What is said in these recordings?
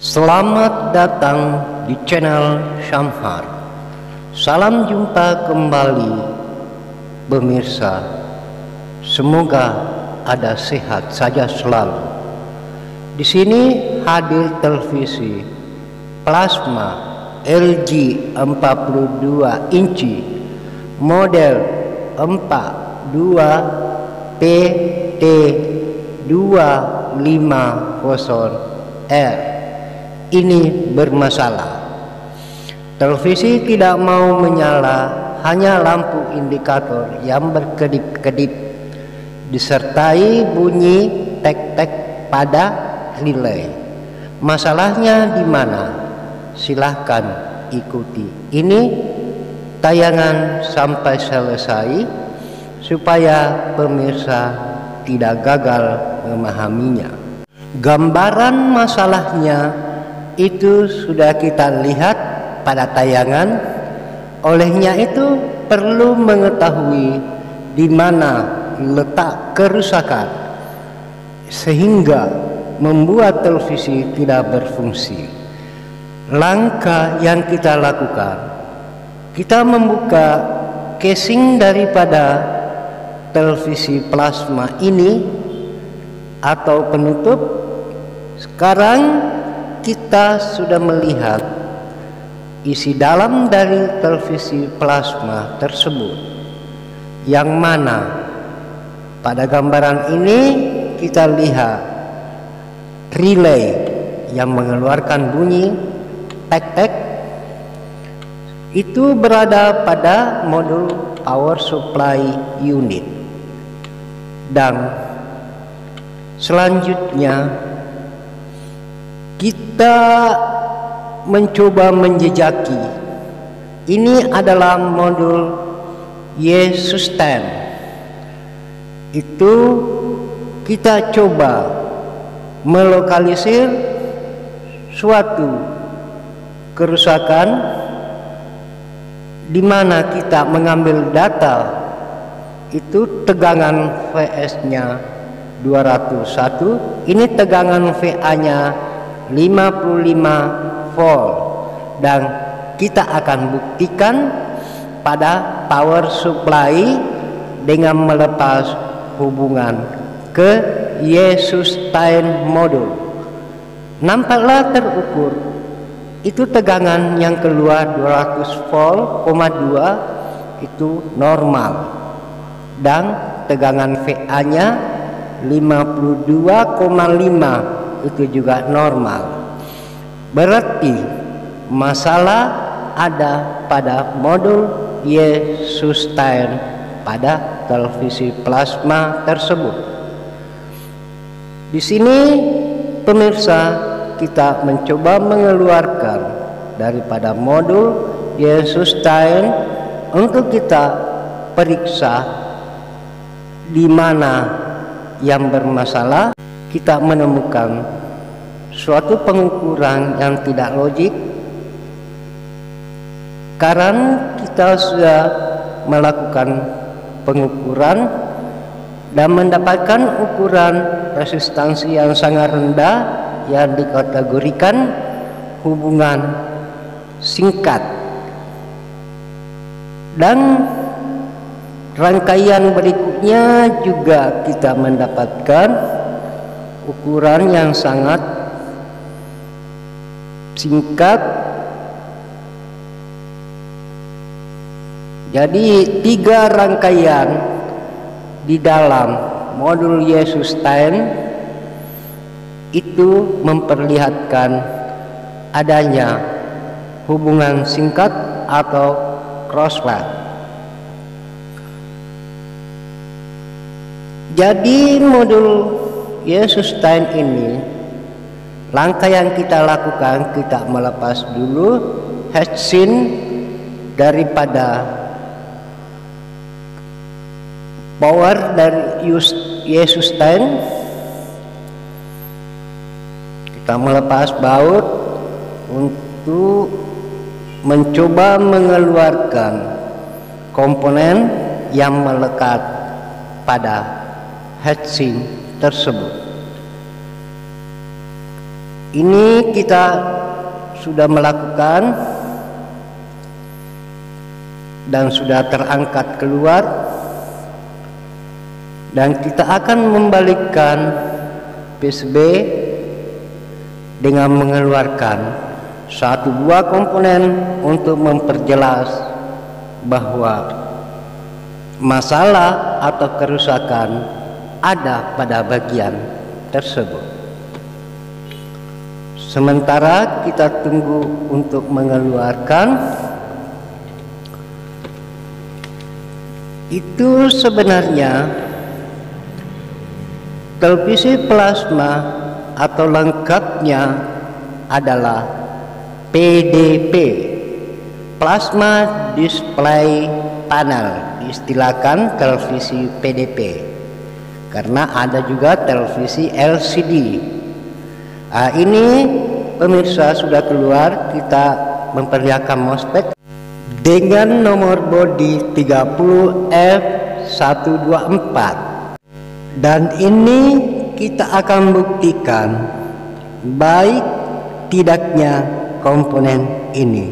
Selamat datang di channel Syamhar. Salam jumpa kembali pemirsa. Semoga ada sehat saja selalu. Di sini hadir televisi plasma LG 42 inci model 42 PT 250R ini bermasalah. Televisi tidak mau menyala, hanya lampu indikator yang berkedip-kedip disertai bunyi tek-tek pada relay. Masalahnya di mana? Silahkan ikuti ini tayangan sampai selesai supaya pemirsa tidak gagal memahaminya. Gambaran masalahnya itu sudah kita lihat pada tayangan. Olehnya itu perlu mengetahui di mana letak kerusakan sehingga membuat televisi tidak berfungsi. Langkah yang kita lakukan, kita membuka casing daripada televisi plasma ini atau penutup. Sekarang kita sudah melihat isi dalam dari televisi plasma tersebut, yang mana pada gambaran ini kita lihat relay yang mengeluarkan bunyi tek-tek itu berada pada modul power supply unit. Dan selanjutnya kita mencoba menjejaki. Ini adalah modul Y-Sustain. Itu kita coba melokalisir suatu kerusakan di mana kita mengambil data itu tegangan VS-nya 201. Ini tegangan VA-nya 55 volt, dan kita akan buktikan pada power supply dengan melepas hubungan ke Y-Sustain modul. Nampaklah terukur itu tegangan yang keluar 200 volt, 2 itu normal, dan tegangan VA-nya 52,5 itu juga normal. Berarti masalah ada pada modul Y-Sustain pada televisi plasma tersebut. Di sini pemirsa, kita mencoba mengeluarkan daripada modul Y-Sustain untuk kita periksa di mana yang bermasalah. Kita menemukan suatu pengukuran yang tidak logik, karena kita sudah melakukan pengukuran dan mendapatkan ukuran resistansi yang sangat rendah yang dikategorikan hubungan singkat. Dan rangkaian berikutnya juga kita mendapatkan ukuran yang sangat singkat. Jadi 3 rangkaian di dalam modul Y-Sustain itu memperlihatkan adanya hubungan singkat atau crossfade. Jadi modul Y-Sustain ini, langkah yang kita lakukan, kita melepas dulu heatsink daripada power dari Y-Sustain. Kita melepas baut untuk mencoba mengeluarkan komponen yang melekat pada heatsink tersebut. Ini kita sudah melakukan dan sudah terangkat keluar, dan kita akan membalikkan PCB dengan mengeluarkan satu buah komponen untuk memperjelas bahwa masalah atau kerusakan ada pada bagian tersebut. Sementara kita tunggu untuk mengeluarkan, itu sebenarnya televisi plasma atau lengkapnya adalah PDP, Plasma Display Panel, diistilahkan televisi PDP, karena ada juga televisi LCD. Nah, ini pemirsa sudah keluar, kita memperlihatkan MOSFET dengan nomor bodi 30F124, dan ini kita akan buktikan baik tidaknya komponen ini.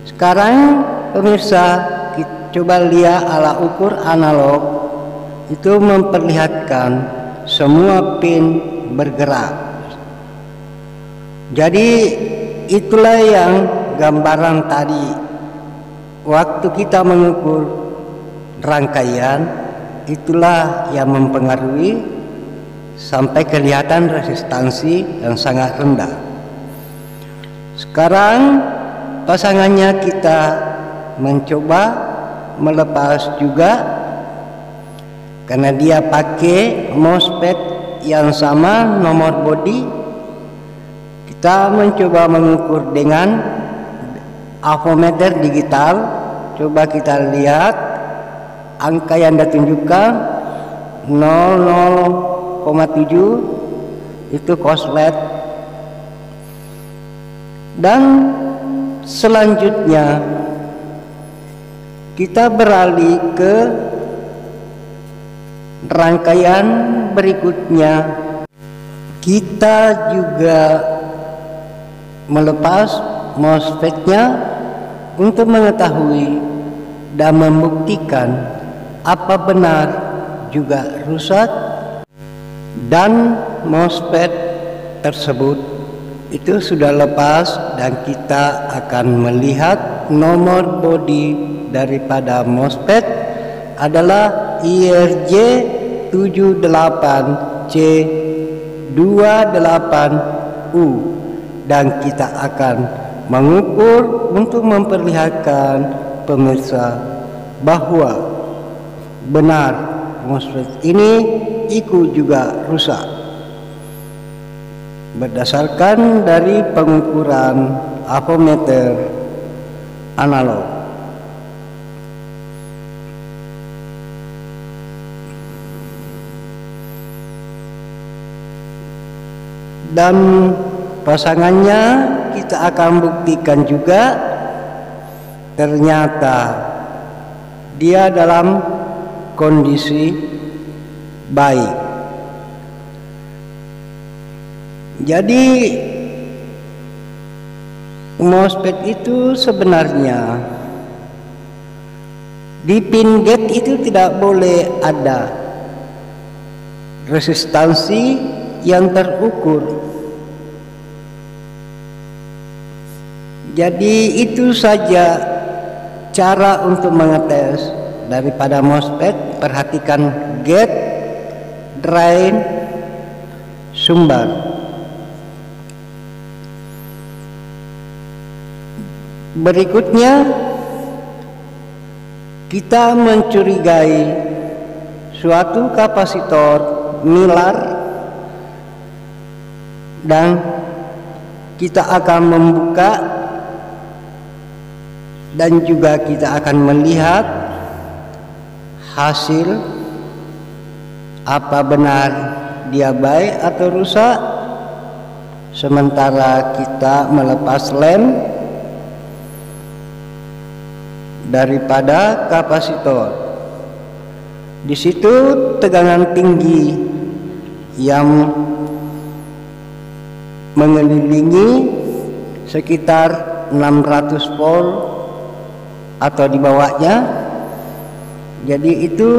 Sekarang pemirsa, kita coba lihat alat ukur analog itu memperlihatkan semua pin bergerak. Jadi itulah yang gambaran tadi waktu kita mengukur rangkaian, itulah yang mempengaruhi sampai kelihatan resistansi yang sangat rendah. Sekarang pasangannya kita mencoba melepas juga, karena dia pakai MOSFET yang sama nomor bodi. Kita mencoba mengukur dengan avometer digital. Coba kita lihat angka yang ditunjukkan 00,7 itu korslet. Dan selanjutnya kita beralih ke rangkaian berikutnya. Kita juga melepas MOSFET-nya untuk mengetahui dan membuktikan apa benar juga rusak dan MOSFET tersebut itu sudah lepas, dan kita akan melihat nomor bodi daripada MOSFET adalah IRJ78C28U, dan kita akan mengukur untuk memperlihatkan pemirsa bahwa benar MOSFET ini ikut juga rusak berdasarkan dari pengukuran avometer analog. Dan pasangannya kita akan buktikan juga, ternyata dia dalam kondisi baik. Jadi MOSFET itu sebenarnya di pin gate itu tidak boleh ada resistansi yang terukur. Jadi itu saja cara untuk mengetes daripada MOSFET. Perhatikan gate, drain, sumber. Berikutnya kita mencurigai suatu kapasitor milar, dan kita akan membuka dan juga kita akan melihat hasil apa benar dia baik atau rusak. Sementara kita melepas lem daripada kapasitor, di situ tegangan tinggi yang mengelilingi sekitar 600 volt atau di bawahnya. Jadi itu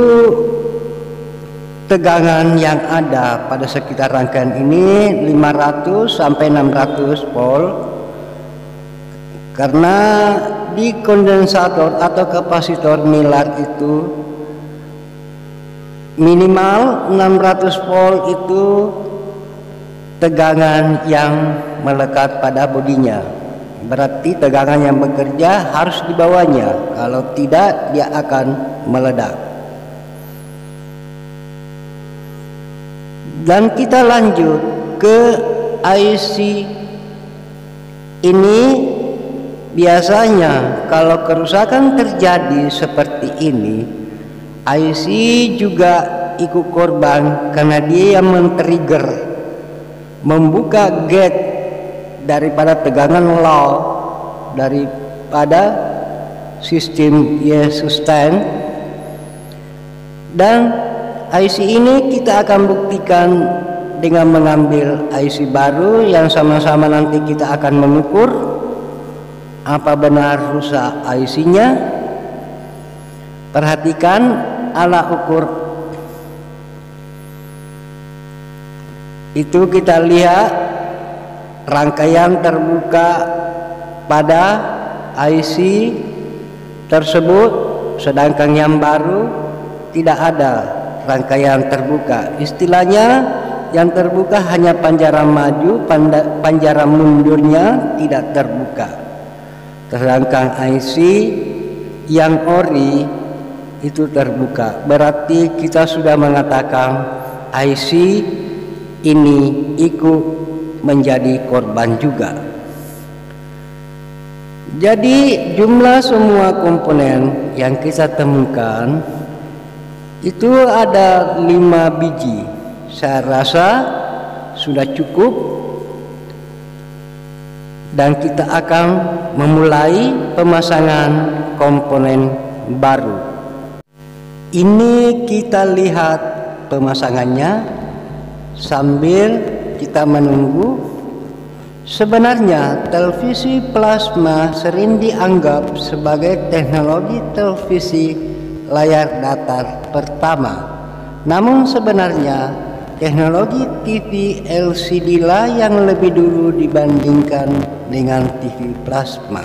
tegangan yang ada pada sekitar rangkaian ini 500 sampai 600 volt, karena di kondensator atau kapasitor Miller itu minimal 600 volt itu tegangan yang melekat pada bodinya. Berarti tegangan yang bekerja harus di bawahnya, kalau tidak dia akan meledak. Dan kita lanjut ke IC ini. Biasanya kalau kerusakan terjadi seperti ini, IC juga ikut korban karena dia yang men-trigger, membuka gate daripada tegangan low daripada sistem sustain. Dan IC ini kita akan buktikan dengan mengambil IC baru yang sama-sama nanti kita akan mengukur apa benar rusak IC-nya. Perhatikan alat ukur itu, kita lihat rangkaian terbuka pada IC tersebut, sedangkan yang baru tidak ada rangkaian terbuka. Istilahnya yang terbuka hanya panjara maju, panjara mundurnya tidak terbuka. Sedangkan IC yang ori itu terbuka. Berarti kita sudah mengatakan IC ini ikut menjadi korban juga. Jadi jumlah semua komponen yang kita temukan itu ada 5 biji. Saya rasa sudah cukup. Dan kita akan memulai pemasangan komponen baru. Ini kita lihat pemasangannya sambil kita menunggu. Sebenarnya televisi plasma sering dianggap sebagai teknologi televisi layar datar pertama. Namun sebenarnya teknologi TV LCD lah yang lebih dulu dibandingkan dengan TV plasma.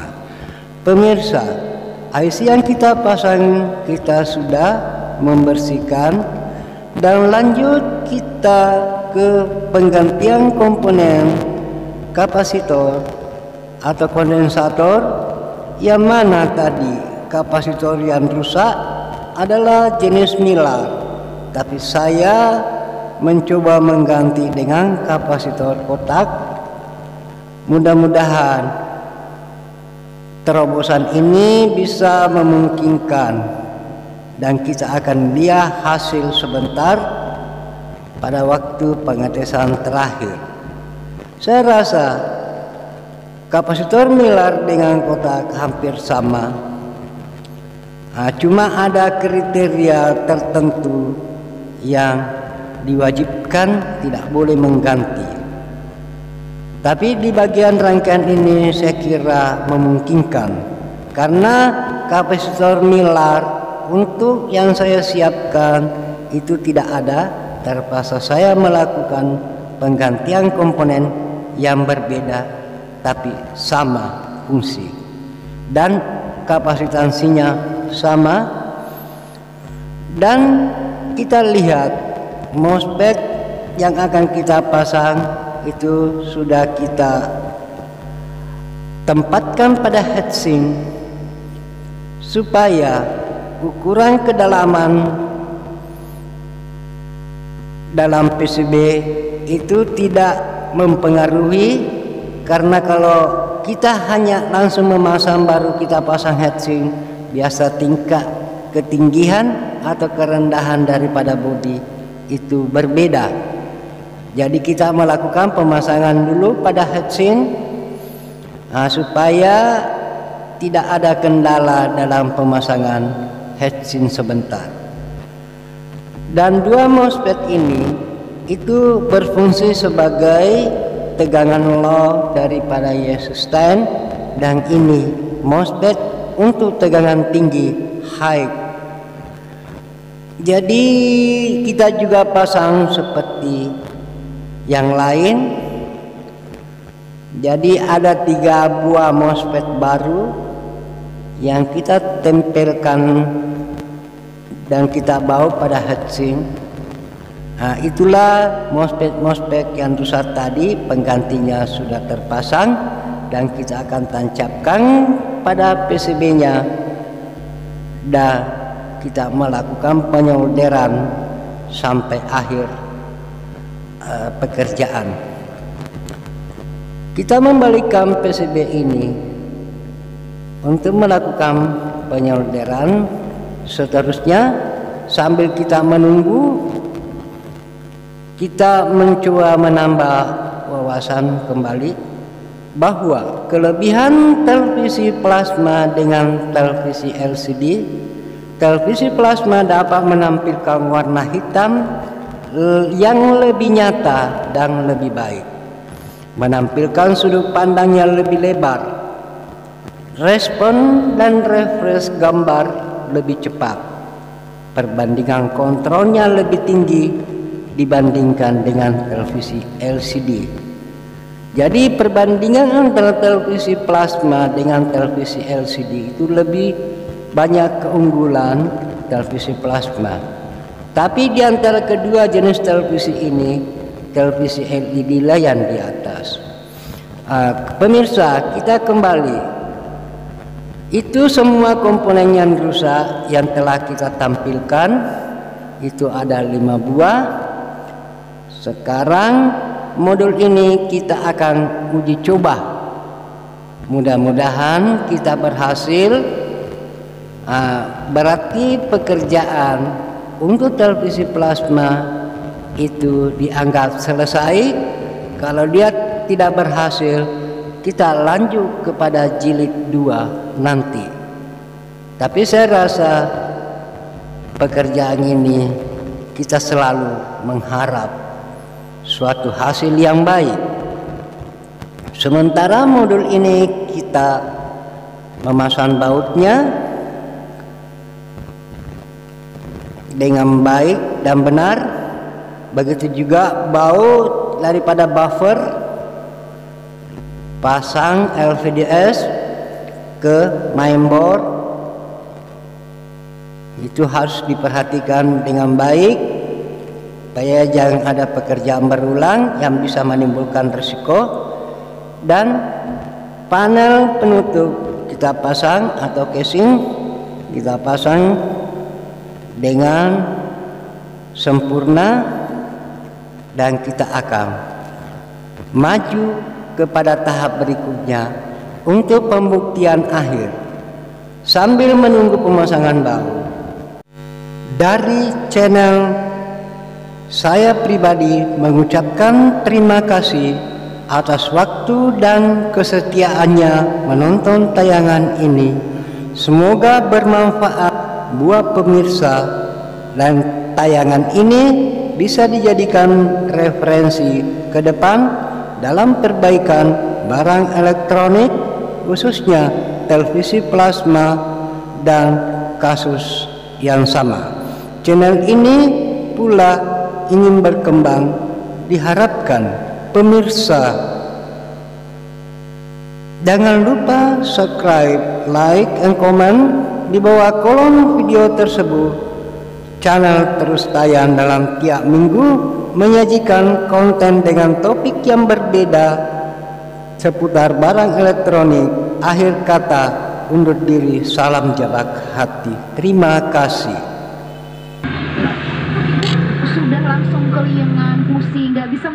Pemirsa, IC yang kita pasang kita sudah membersihkan, dan lanjut kita ke penggantian komponen kapasitor atau kondensator. Yang mana tadi kapasitor yang rusak adalah jenis Miller, tapi saya mencoba mengganti dengan kapasitor kotak. Mudah-mudahan terobosan ini bisa memungkinkan, dan kita akan lihat hasil sebentar pada waktu pengetesan terakhir. Saya rasa kapasitor Miller dengan kotak hampir sama. Cuma ada kriteria tertentu yang diwajibkan tidak boleh mengganti. Tapi di bagian rangkaian ini saya kira memungkinkan, karena kapasitor Miller untuk yang saya siapkan itu tidak ada. Terpaksa saya melakukan penggantian komponen yang berbeda tapi sama fungsi dan kapasitansinya sama. Dan kita lihat MOSFET yang akan kita pasang itu sudah kita tempatkan pada heatsink supaya ukuran kedalaman dalam PCB itu tidak mempengaruhi, karena kalau kita hanya langsung memasang baru kita pasang heatsink, biasa tingkat ketinggian atau kerendahan daripada bodi itu berbeda. Jadi kita melakukan pemasangan dulu pada heatsink supaya tidak ada kendala dalam pemasangan heatsink sebentar. Dan dua MOSFET ini itu berfungsi sebagai tegangan low daripada resisten, dan ini MOSFET untuk tegangan tinggi high. Jadi kita juga pasang seperti yang lain. Jadi ada 3 buah MOSFET baru yang kita tempelkan dan kita bawa pada heatsink. Nah, itulah MOSFET yang rusak tadi, penggantinya sudah terpasang dan kita akan tancapkan pada PCB-nya dan kita melakukan penyolderan sampai akhir pekerjaan. Kita membalikkan PCB ini untuk melakukan penyolderan. Seterusnya sambil kita menunggu, kita mencoba menambah wawasan kembali bahwa kelebihan televisi plasma dengan televisi LCD, televisi plasma dapat menampilkan warna hitam yang lebih nyata dan lebih baik, menampilkan sudut pandang yang lebih lebar, respon dan refresh gambar lebih cepat, perbandingan kontrolnya lebih tinggi dibandingkan dengan televisi LCD. Jadi perbandingan antara televisi plasma dengan televisi LCD itu lebih banyak keunggulan televisi plasma. Tapi di antara kedua jenis televisi ini, televisi LED lah yang di atas. Pemirsa, kita kembali. Itu semua komponen yang rusak yang telah kita tampilkan. Itu ada 5 buah. Sekarang modul ini kita akan uji coba. Mudah-mudahan kita berhasil. Berarti pekerjaan untuk televisi plasma itu dianggap selesai. Kalau dia tidak berhasil, kita lanjut kepada jilid 2 nanti. Tapi saya rasa pekerjaan ini kita selalu mengharap suatu hasil yang baik. Sementara modul ini kita memasang bautnya dengan baik dan benar. Begitu juga baut daripada buffer, pasang LVDS ke mainboard, itu harus diperhatikan dengan baik supaya jangan ada pekerjaan berulang yang bisa menimbulkan risiko. Dan panel penutup kita pasang atau casing kita pasang dengan sempurna, dan kita akan maju kepada tahap berikutnya untuk pembuktian akhir sambil menunggu pemasangan baut. Dari channel saya pribadi mengucapkan terima kasih atas waktu dan kesetiaannya menonton tayangan ini. Semoga bermanfaat buat pemirsa dan tayangan ini bisa dijadikan referensi ke depan dalam perbaikan barang elektronik, khususnya televisi plasma dan kasus yang sama. Channel ini pula ingin berkembang. Diharapkan pemirsa jangan lupa subscribe, like, and comment di bawah kolom video tersebut. Channel terus tayang dalam tiap minggu menyajikan konten dengan topik yang berbeda seputar barang elektronik. Akhir kata, undur diri, salam jabat hati. Terima kasih. Sudah langsung keliengan, pusing, nggak bisa.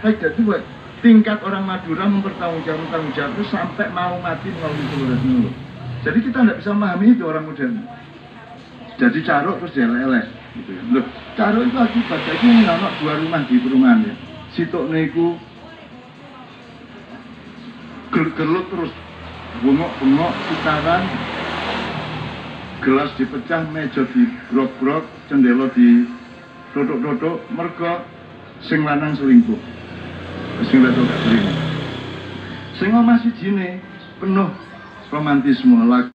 Jadi buat tingkat orang Madura mempertanggungjawab itu sampai mau mati melalui telur. Jadi kita tidak bisa memahami itu orang modern. Jadi caruk terus jelek-jelek gitu ya. Loh, caruk itu akibat ini anak 2 rumah di perumahan ya. Sitok niku gelut terus bengok-bengok sekitaran gelas dipecah, meja dibrok-brok, cendela di dodok-dodok, mergo sing lanang selingkuh, sing wedok gak selingkuh. Sing omah sijine penuh romantisme.